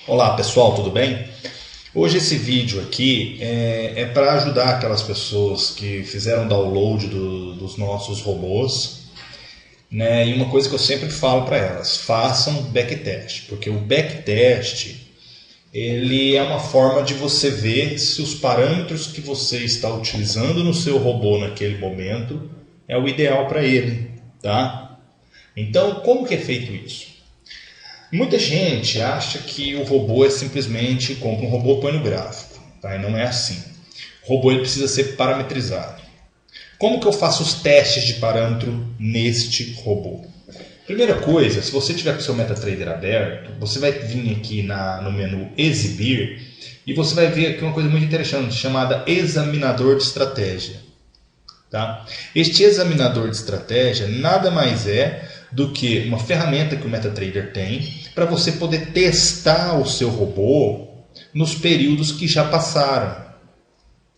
Olá pessoal, tudo bem? Hoje esse vídeo aqui é para ajudar aquelas pessoas que fizeram download dos nossos robôs, né? E uma coisa que eu sempre falo para elas, façam backtest, porque o backtest ele é uma forma de você ver se os parâmetros que você está utilizando no seu robô naquele momento é o ideal para ele, tá? Então, como que é feito isso? Muita gente acha que o robô é simplesmente compra um robô e põe no gráfico, tá? E não é assim. O robô ele precisa ser parametrizado. Como que eu faço os testes de parâmetro neste robô? Primeira coisa, se você tiver com o seu MetaTrader aberto, você vai vir aqui no menu Exibir e você vai ver aqui uma coisa muito interessante chamada Examinador de Estratégia. Tá? Este examinador de estratégia nada mais é do que uma ferramenta que o MetaTrader tem para você poder testar o seu robô nos períodos que já passaram.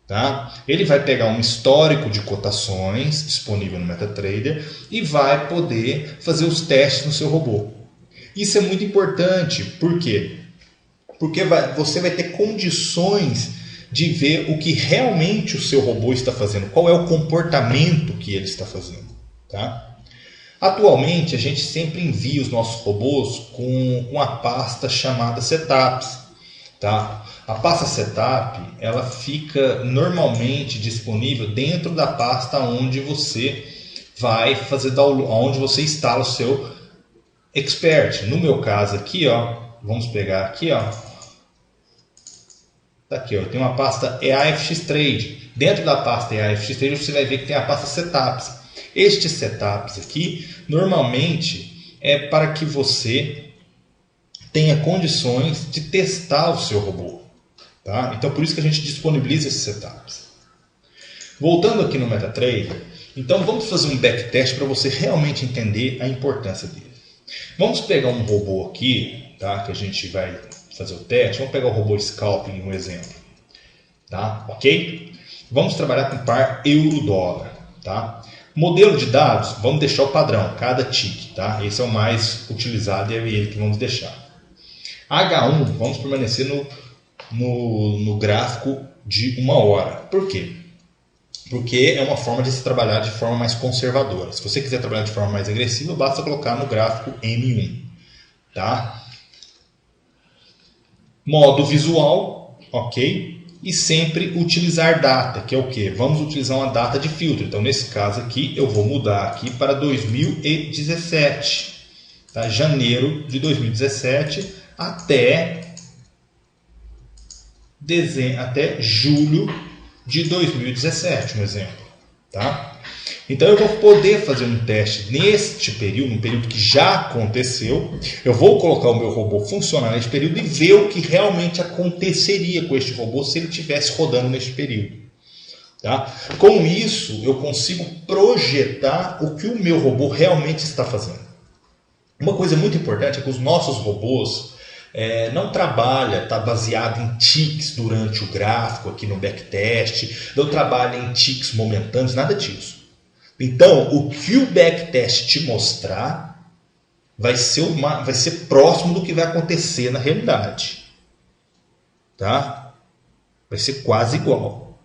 Tá? Ele vai pegar um histórico de cotações disponível no MetaTrader e vai poder fazer os testes no seu robô. Isso é muito importante, por quê? Porque você vai ter condições de ver o que realmente o seu robô está fazendo, qual é o comportamento que ele está fazendo. Tá? Atualmente, a gente sempre envia os nossos robôs com a pasta chamada Setups. Tá? A pasta Setup ela fica normalmente disponível dentro da pasta onde você vai fazer download, onde você instala o seu Expert. No meu caso aqui, ó, vamos pegar aqui, ó. Tá aqui, ó, tem uma pasta EAFX Trade. Dentro da pasta EAFX Trade você vai ver que tem a pasta Setups. Estes setups aqui normalmente é para que você tenha condições de testar o seu robô. Tá? Então por isso que a gente disponibiliza esses setups. Voltando aqui no MetaTrader, então vamos fazer um backtest para você realmente entender a importância dele. Vamos pegar um robô aqui, tá? Que a gente vai fazer o teste. Vamos pegar o robô Scalping, um exemplo. Tá? Ok? Vamos trabalhar com par euro-dólar. Tá? Modelo de dados, vamos deixar o padrão, cada tick. Tá? Esse é o mais utilizado e é ele que vamos deixar. H1, vamos permanecer no gráfico de 1 hora. Por quê? Porque é uma forma de se trabalhar de forma mais conservadora. Se você quiser trabalhar de forma mais agressiva, basta colocar no gráfico M1. Tá? Modo visual, ok? E sempre utilizar data, que é o que? Vamos utilizar uma data de filtro. Então, nesse caso aqui, eu vou mudar aqui para 2017. Tá? Janeiro de 2017 até julho de 2017, um exemplo. Tá? Então eu vou poder fazer um teste neste período, um período que já aconteceu. Eu vou colocar o meu robô funcionar neste período e ver o que realmente aconteceria com este robô se ele estivesse rodando neste período. Tá? Com isso, eu consigo projetar o que o meu robô realmente está fazendo. Uma coisa muito importante é que os nossos robôs não trabalha, está baseado em ticks durante o gráfico aqui no backtest, não trabalha em ticks momentâneos, nada disso. Então, o que o backtest te mostrar vai ser próximo do que vai acontecer na realidade. Tá? Vai ser quase igual.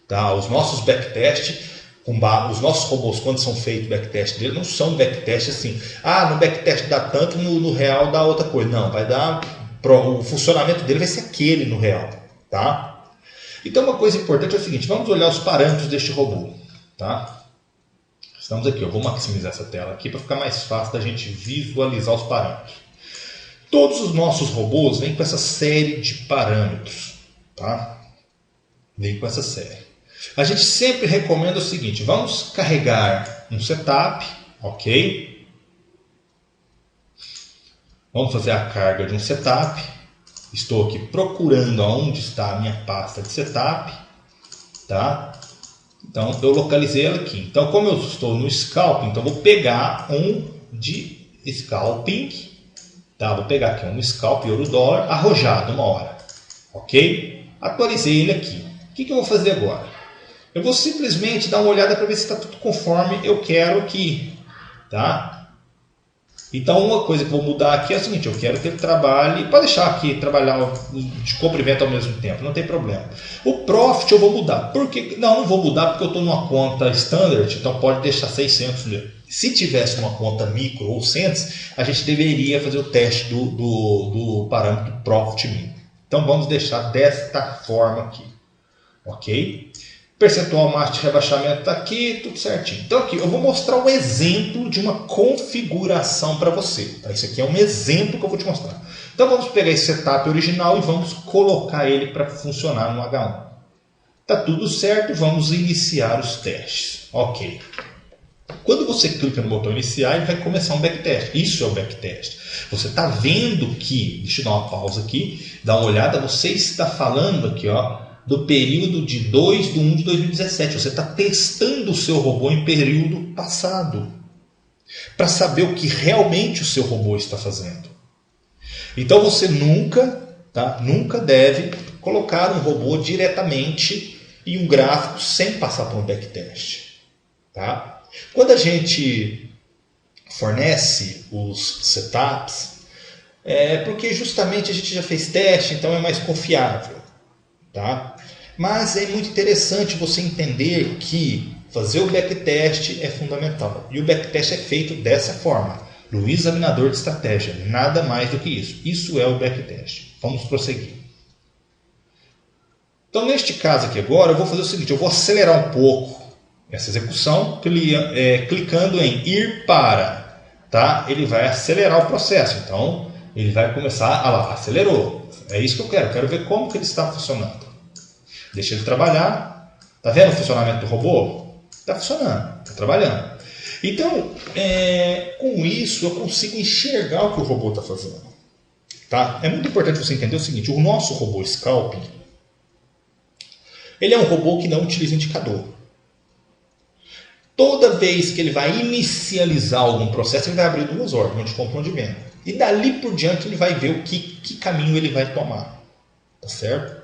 Tá? Os nossos backtests, os nossos robôs, quando são feitos backtest dele, não são backtest assim. No backtest dá tanto, no real dá outra coisa. Não, vai dar. O funcionamento dele vai ser aquele no real. Tá? Então, uma coisa importante é o seguinte: vamos olhar os parâmetros deste robô. Tá? Estamos aqui, eu vou maximizar essa tela aqui para ficar mais fácil da gente visualizar os parâmetros. Todos os nossos robôs vêm com essa série de parâmetros. Tá? Vem com essa série. A gente sempre recomenda o seguinte: vamos carregar um setup, ok? Vamos fazer a carga de um setup. Estou aqui procurando onde está a minha pasta de setup. Tá? Então, eu localizei ela aqui. Então, como eu estou no Scalping, então vou pegar um de Scalping. Tá? Vou pegar aqui um Scalp euro-dólar arrojado 1 hora. Ok? Atualizei ele aqui. O que eu vou fazer agora? Eu vou simplesmente dar uma olhada para ver se está tudo conforme eu quero aqui. Tá? Então uma coisa que eu vou mudar aqui é o seguinte, eu quero que ele trabalhe, pode deixar aqui trabalhar de compra e venda ao mesmo tempo, não tem problema. O Profit eu vou mudar, porque não vou mudar porque eu estou numa conta Standard, então pode deixar 600 nele. Se tivesse uma conta micro ou Cents, a gente deveria fazer o teste do parâmetro Profit Min. Então vamos deixar desta forma aqui, ok? Percentual máximo de rebaixamento está aqui, tudo certinho. Então aqui eu vou mostrar um exemplo de uma configuração para você. Tá? Isso aqui é um exemplo que eu vou te mostrar. Então vamos pegar esse setup original e vamos colocar ele para funcionar no H1. Tá tudo certo, vamos iniciar os testes. Ok. Quando você clica no botão iniciar, ele vai começar um backtest. Isso é o backtest. Você está vendo que, deixa eu dar uma pausa aqui, dá uma olhada, você está falando aqui, ó, do período de 2/1 de 2017. Você está testando o seu robô em período passado, para saber o que realmente o seu robô está fazendo. Então você nunca deve colocar um robô diretamente em um gráfico sem passar por um backtest. Tá? Quando a gente fornece os setups, é porque justamente a gente já fez teste, então é mais confiável. Tá? Mas é muito interessante você entender que fazer o backtest é fundamental. E o backtest é feito dessa forma. No examinador de estratégia. Nada mais do que isso. Isso é o backtest. Vamos prosseguir. Então, neste caso aqui agora, eu vou fazer o seguinte. Eu vou acelerar um pouco essa execução, clicando em ir para. Tá? Ele vai acelerar o processo. Então, ele vai começar. Ah lá, acelerou. É isso que eu quero. Eu quero ver como que ele está funcionando. Deixa ele trabalhar. Está vendo o funcionamento do robô? Está funcionando. Está trabalhando. Então, com isso, eu consigo enxergar o que o robô está fazendo. Tá? É muito importante você entender o seguinte. O nosso robô Scalping, ele é um robô que não utiliza indicador. Toda vez que ele vai inicializar algum processo, ele vai abrir duas ordens, de compra e de venda. E dali por diante ele vai ver o que caminho ele vai tomar. Tá certo?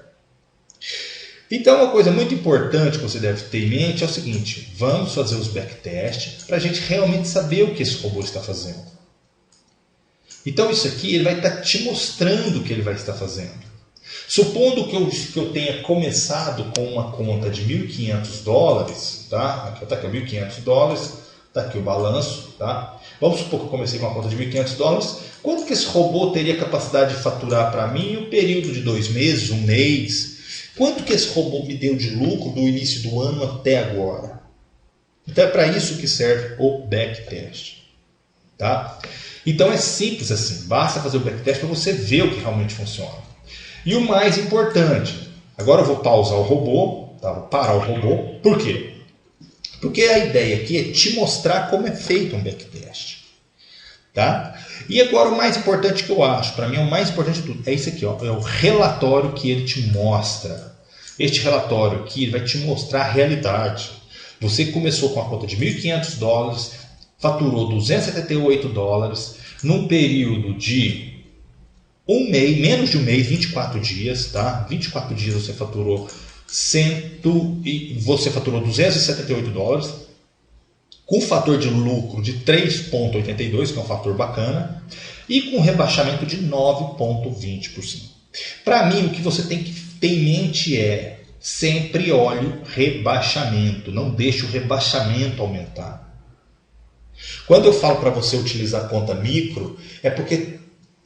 Então uma coisa muito importante que você deve ter em mente é o seguinte. Vamos fazer os backtests para a gente realmente saber o que esse robô está fazendo. Então isso aqui ele vai estar te mostrando o que ele vai estar fazendo. Supondo que eu tenha começado com uma conta de $1.500, tá? Aqui está aqui, $1.500, está aqui o balanço, tá? Vamos supor que eu comecei com uma conta de $1.500. Quanto que esse robô teria capacidade de faturar para mim em um período de 2 meses, 1 mês? Quanto que esse robô me deu de lucro do início do ano até agora? Então é para isso que serve o backtest. Tá? Então é simples assim. Basta fazer o backtest para você ver o que realmente funciona. E o mais importante, agora eu vou pausar o robô. Tá? Vou parar o robô. Por quê? Porque a ideia aqui é te mostrar como é feito um backtest. Tá? E agora o mais importante que eu acho, para mim é o mais importante de tudo, é isso aqui, ó, é o relatório que ele te mostra. Este relatório aqui vai te mostrar a realidade. Você começou com a conta de $1.500, faturou $278, num período de um mês, menos de um mês, 24 dias, tá? 24 dias você faturou $278, com fator de lucro de 3,82, que é um fator bacana, e com rebaixamento de 9,20%. Para mim, o que você tem que ter em mente é sempre olhe o rebaixamento, não deixe o rebaixamento aumentar. Quando eu falo para você utilizar a conta micro, é porque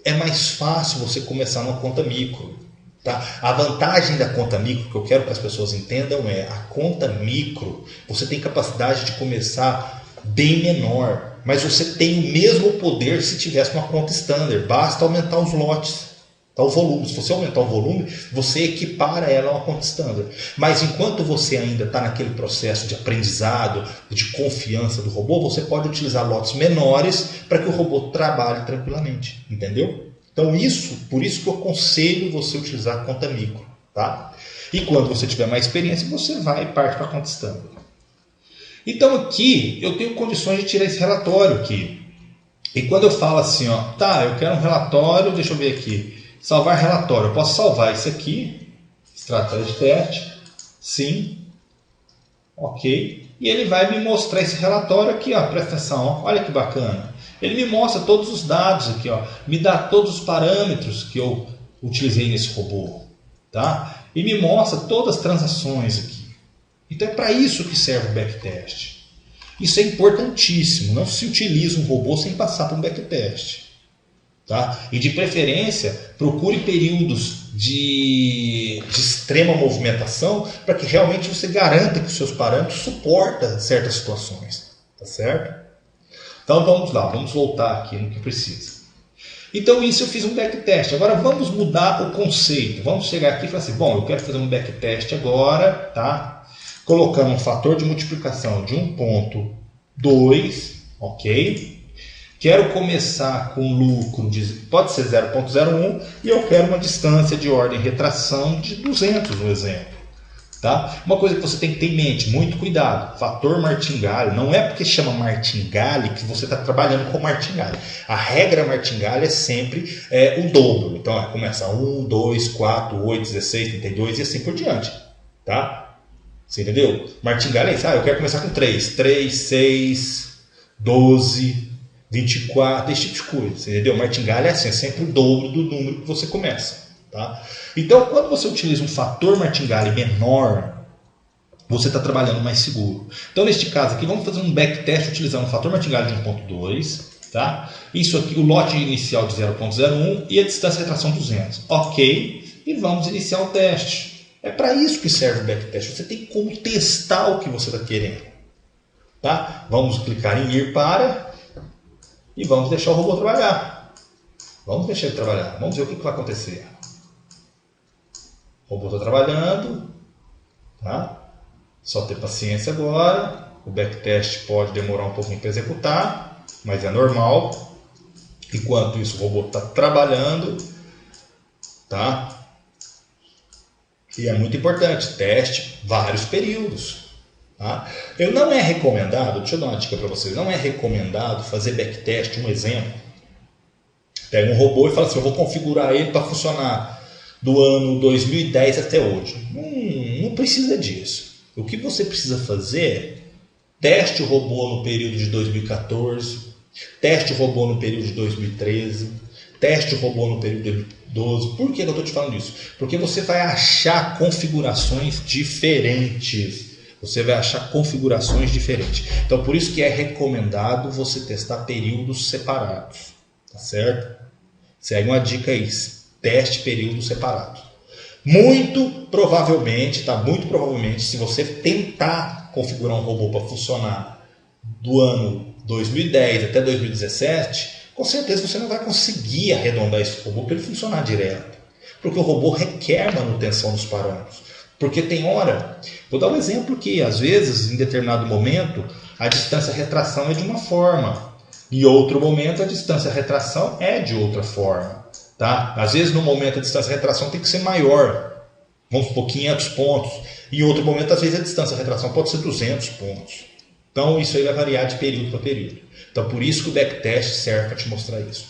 é mais fácil você começar numa conta micro. Tá? A vantagem da conta micro, que eu quero que as pessoas entendam, é a conta micro, você tem capacidade de começar bem menor, mas você tem o mesmo poder se tivesse uma conta standard. Basta aumentar os lotes, tá? O volume. Se você aumentar o volume, você equipara ela a uma conta standard. Mas enquanto você ainda está naquele processo de aprendizado, de confiança do robô, você pode utilizar lotes menores para que o robô trabalhe tranquilamente. Entendeu? Então, por isso que eu aconselho você utilizar a conta micro. Tá? E quando você tiver mais experiência, você vai e parte para a conta standard. Então, aqui, eu tenho condições de tirar esse relatório aqui. E quando eu falo assim, ó, tá, eu quero um relatório, deixa eu ver aqui, salvar relatório. Eu posso salvar isso aqui, estratégia de teste, sim, ok. e ele vai me mostrar esse relatório aqui, ó, presta atenção, olha que bacana. Ele me mostra todos os dados aqui, ó, me dá todos os parâmetros que eu utilizei nesse robô, tá? E me mostra todas as transações aqui. Então é para isso que serve o backtest. Isso é importantíssimo, não se utiliza um robô sem passar por um backtest. Tá? E de preferência, procure períodos de extrema movimentação para que realmente você garanta que os seus parâmetros suportam certas situações. Tá certo? Então vamos lá, vamos voltar aqui no que precisa. Então isso eu fiz um backtest. Agora vamos mudar o conceito. Vamos chegar aqui e falar assim, bom, eu quero fazer um backtest agora, tá? Colocando um fator de multiplicação de 1.2, ok? Quero começar com lucro, pode ser 0.01, e eu quero uma distância de ordem retração de 200, no exemplo. Tá? Uma coisa que você tem que ter em mente, muito cuidado, fator martingale, não é porque chama martingale que você está trabalhando com martingale. A regra martingale é sempre o dobro. Então começa 1, 2, 4, 8, 16, 32 e assim por diante. Tá? Você entendeu? Martingale é isso. Eu quero começar com 3, 6, 12... 24, esse tipo de coisa, você entendeu? Martingale é assim, é sempre o dobro do número que você começa. Tá? Então, quando você utiliza um fator martingale menor, você está trabalhando mais seguro. Então, neste caso aqui, vamos fazer um backtest utilizando um fator martingale de 1.2. Tá? Isso aqui, o lote inicial de 0.01 e a distância de retração 200. Ok, e vamos iniciar o teste. É para isso que serve o backtest. Você tem como testar o que você está querendo. Tá? Vamos clicar em ir para... e vamos deixar o robô trabalhar. Vamos deixar ele trabalhar. Vamos ver o que vai acontecer. O robô está trabalhando. Tá? Só ter paciência agora. O backtest pode demorar um pouquinho para executar, mas é normal. Enquanto isso, o robô está trabalhando. Tá? E é muito importante. Teste vários períodos. Tá? Não é recomendado, deixa eu dar uma dica para vocês, não é recomendado fazer backtest, um exemplo. Pega um robô e fala assim, eu vou configurar ele para funcionar do ano 2010 até hoje. Não precisa disso. O que você precisa fazer é teste o robô no período de 2014, teste o robô no período de 2013, teste o robô no período de 2012. Por que eu estou te falando isso? Porque você vai achar configurações diferentes. Você vai achar configurações diferentes. Então, por isso que é recomendado você testar períodos separados. Tá certo? Segue uma dica aí. Teste períodos separados. Muito provavelmente, se você tentar configurar um robô para funcionar do ano 2010 até 2017, com certeza você não vai conseguir arredondar esse robô para ele funcionar direto. Porque o robô requer manutenção dos parâmetros. Porque tem hora, vou dar um exemplo que às vezes, em determinado momento, a distância retração é de uma forma. Em outro momento, a distância retração é de outra forma. Tá? Às vezes, no momento, a distância retração tem que ser maior. Vamos supor, 500 pontos. Em outro momento, às vezes, a distância retração pode ser 200 pontos. Então, isso aí vai variar de período para período. Então, por isso que o backtest serve para te mostrar isso.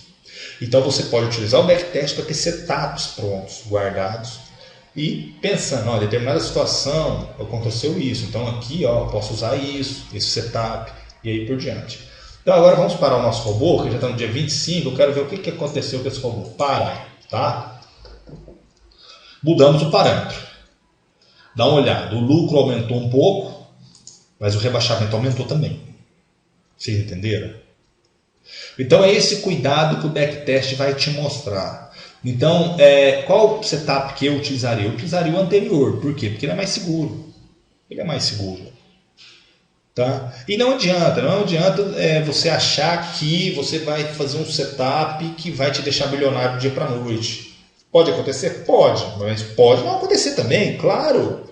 Então, você pode utilizar o backtest para ter setups prontos, guardados. E pensando, em determinada situação aconteceu isso, então aqui eu posso usar isso, esse setup e aí por diante. Então agora vamos parar o nosso robô, que já está no dia 25, eu quero ver o que aconteceu com esse robô. Para, tá? Mudamos o parâmetro. Dá uma olhada, o lucro aumentou um pouco, mas o rebaixamento aumentou também. Vocês entenderam? Então é esse cuidado que o backtest vai te mostrar. Então, qual setup que eu utilizaria? Eu utilizaria o anterior. Por quê? Porque ele é mais seguro. Ele é mais seguro. Tá? E não adianta você achar que você vai fazer um setup que vai te deixar milionário do dia para a noite. Pode acontecer? Pode. Mas pode não acontecer também, claro.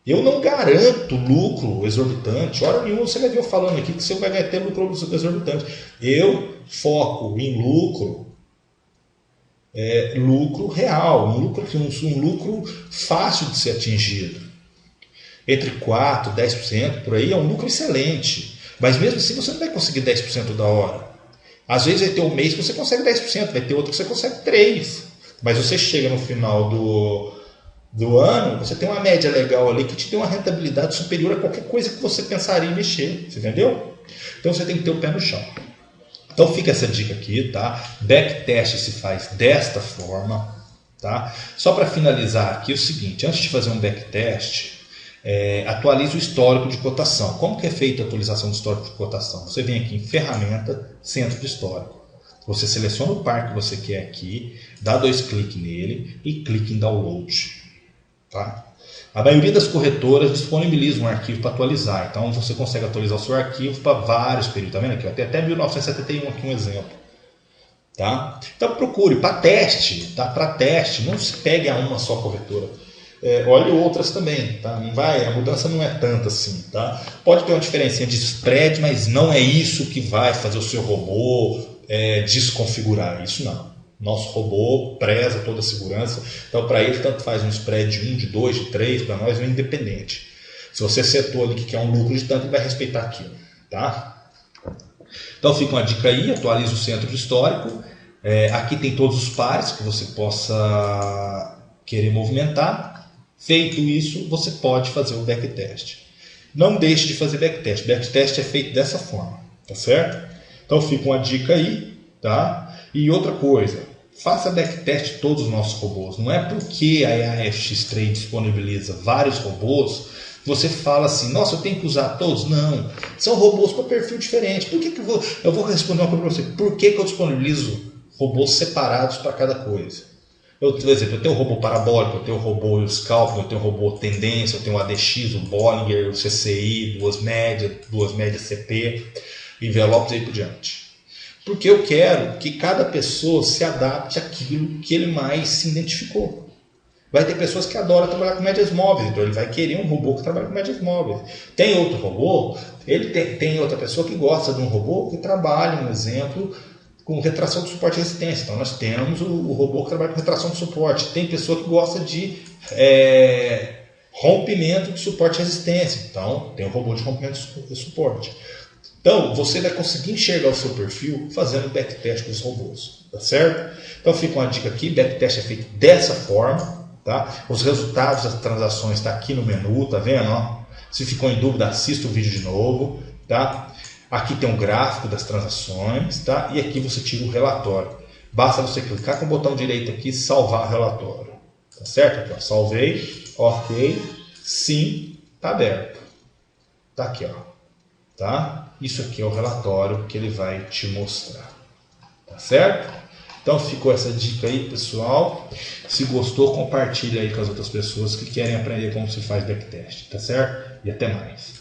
Eu não garanto lucro exorbitante. Hora nenhuma você vai ver eu falando aqui que você vai ter lucro exorbitante. Eu foco em lucro. Lucro real, um lucro fácil de ser atingido. Entre 4% e 10% por aí é um lucro excelente. Mas mesmo assim você não vai conseguir 10% da hora. Às vezes vai ter um mês que você consegue 10%, vai ter outro que você consegue 3%. Mas você chega no final do ano, você tem uma média legal ali que te dê uma rentabilidade superior a qualquer coisa que você pensaria em mexer, você entendeu? Então você tem que ter o pé no chão. Então fica essa dica aqui, tá? Backtest se faz desta forma, tá? Só para finalizar aqui o seguinte, antes de fazer um backtest, atualize o histórico de cotação. Como que é feita a atualização do histórico de cotação? Você vem aqui em ferramenta, centro de histórico. Você seleciona o par que você quer aqui, dá 2 cliques nele e clica em download. Tá? A maioria das corretoras disponibiliza um arquivo para atualizar. Então você consegue atualizar o seu arquivo para vários períodos. Tá vendo aqui? Tem até 1971 aqui um exemplo. Tá? Então procure para teste, tá? Para teste, não se pegue a uma só corretora. Olhe outras também, tá? Não vai, a mudança não é tanta assim, tá? Pode ter uma diferença de spread, mas não é isso que vai fazer o seu robô desconfigurar. Isso não. Nosso robô preza toda a segurança, então para ele tanto faz um spread de 1, de 2, de 3, para nós é independente. Se você setou ali que quer um lucro de tanto, ele vai respeitar aquilo, tá? Então fica uma dica aí, atualize o centro de histórico. Aqui tem todos os pares que você possa querer movimentar. Feito isso, você pode fazer o backtest. Não deixe de fazer backtest. Backtest é feito dessa forma, tá certo? Então fica uma dica aí, tá? E outra coisa, faça backtest de todos os nossos robôs. Não é porque a AFX Trade disponibiliza vários robôs, você fala assim, nossa, eu tenho que usar todos? Não, são robôs com perfil diferente. Por que eu vou responder uma coisa para você? Por que eu disponibilizo robôs separados para cada coisa? Por exemplo, eu tenho o robô parabólico, eu tenho o robô scalping, eu tenho o robô tendência, eu tenho o ADX, o Bollinger, o CCI, duas médias CP, envelopes e aí por diante. Porque eu quero que cada pessoa se adapte àquilo que ele mais se identificou. Vai ter pessoas que adoram trabalhar com médias móveis, então ele vai querer um robô que trabalha com médias móveis. Tem outro robô, tem outra pessoa que gosta de um robô que trabalha, um exemplo, com retração de suporte e resistência. Então nós temos o robô que trabalha com retração de suporte. Tem pessoa que gosta de rompimento de suporte e resistência. Então tem o robô de rompimento de suporte. Então você vai conseguir enxergar o seu perfil fazendo backtest dos robôs. Tá certo? Então fica uma dica aqui, backtest é feito dessa forma. Tá? Os resultados das transações estão aqui no menu, tá vendo? Ó? Se ficou em dúvida, assista o vídeo de novo. Tá? Aqui tem um gráfico das transações, tá? E aqui você tira o relatório. Basta você clicar com o botão direito aqui e salvar o relatório. Tá certo? Aqui, ó, salvei, ok, sim, tá aberto. Tá aqui, ó. Tá? Isso aqui é o relatório que ele vai te mostrar. Tá certo? Então ficou essa dica aí, pessoal. Se gostou, compartilha aí com as outras pessoas que querem aprender como se faz backtest. Tá certo? E até mais.